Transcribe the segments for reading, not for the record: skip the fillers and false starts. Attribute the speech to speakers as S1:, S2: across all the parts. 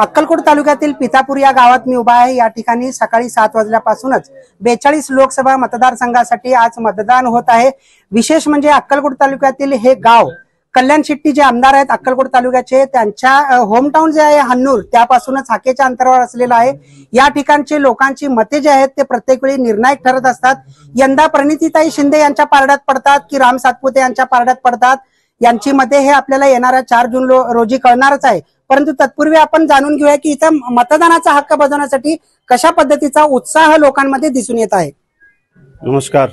S1: अक्कलकोट तालुक्यातील पितापूर या गावात मी उभा आहे। या ठिकाणी सकाळी 7 वाजल्यापासूनच 42 लोकसभा मतदारसंघासाठी आज मतदान होत आहे। विशेष म्हणजे अक्कलकोट तालुक्यातील हे गाव कल्याण शेट्टी जे आमदार आहेत अक्कलकोट तालुक्याचे, त्यांच्या होमटाउन जे आहे हन्नूर त्यापासूनच हाकेच्या अंतरावर असलेला आहे। या ठिकाणचे लोकांची मते जे आहेत ते प्रत्येक वेळी निर्णायक ठरत असतात। यंदा प्रणितीताई शिंदे यांच्या पारड्यात पडतात की राम सातपुते यांच्या पारड्यात पडतात यांची मते हे आपल्याला येणाऱ्या 4 जून रोजी कळणारच आहे। परंतु तत्पूर्वी आपण जाणून घेऊया की इथं मतदानाचा हक्क बजावण्यासाठी कशा पद्धतीचा उत्साह लोकांमध्ये दिसून येत आहे।
S2: नमस्कार।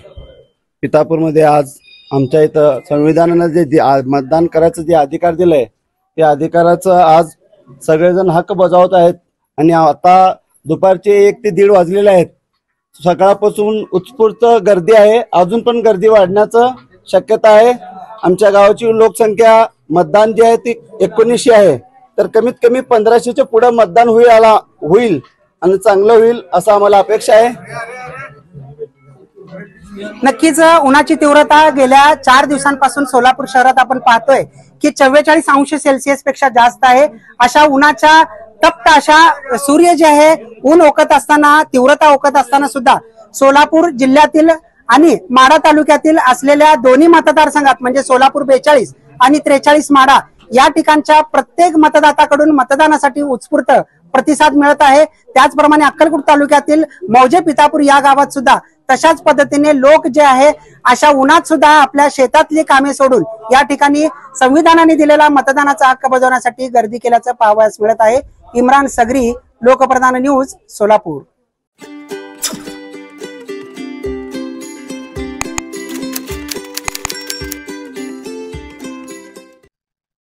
S2: पितापूरमध्ये आज आमच्या इथं संविधानाने जे मतदान करायचं जे अधिकार दिलंय त्या अधिकाराचं आज सगळेजण हक्क बजावत आहेत आणि आता दुपारचे 1 ते 1:30 वाजलेले आहेत। सकाळपासून उत्स्फूर्त गर्दी आहे, अजून पण गर्दी वाढण्याचं शक्यता आहे। आमच्या गावाची लोकसंख्या मतदान जे आहे ती 1900 आहे, तर कमीत कमी 1500च्या पुढे मतदान होईल आणि चांगलं होईल असं आम्हाला अपेक्षा आहे।
S1: नक्कीच उन्हाची तीव्रता गेल्या 4 दिवसांपासून सोलापूर शहरात आपण पाहतोय की 44 अंश सेल्सिअस पेक्षा जास्त आहे। अशा उन्हाच्या तप्त अशा सूर्य जे आहे ऊन ओकत असताना, तीव्रता ओकत असताना सुद्धा सोलापूर जिल्ह्यातील आणि माढा तालुक्यातील असलेल्या दोन्ही मतदारसंघात म्हणजे सोलापूर 42 आणि 43 माढा या ठिकाणच्या प्रत्येक मतदाताकडून मतदानासाठी उत्स्फूर्त प्रतिसाद मिळत आहे। त्याचप्रमाणे अक्कलकोट तालुक्यातील मौजे पितापूर या गावात सुद्धा तशाच पद्धतीने लोक जे आहे अशा उन्हात सुद्धा आपल्या शेतातली कामे सोडून या ठिकाणी संविधानाने दिलेला मतदानाचा हक्क बजावण्यासाठी गर्दी केल्याचं पाहावयास मिळत आहे। इम्रान सगरी, लोकप्रधान न्यूज, सोलापूर।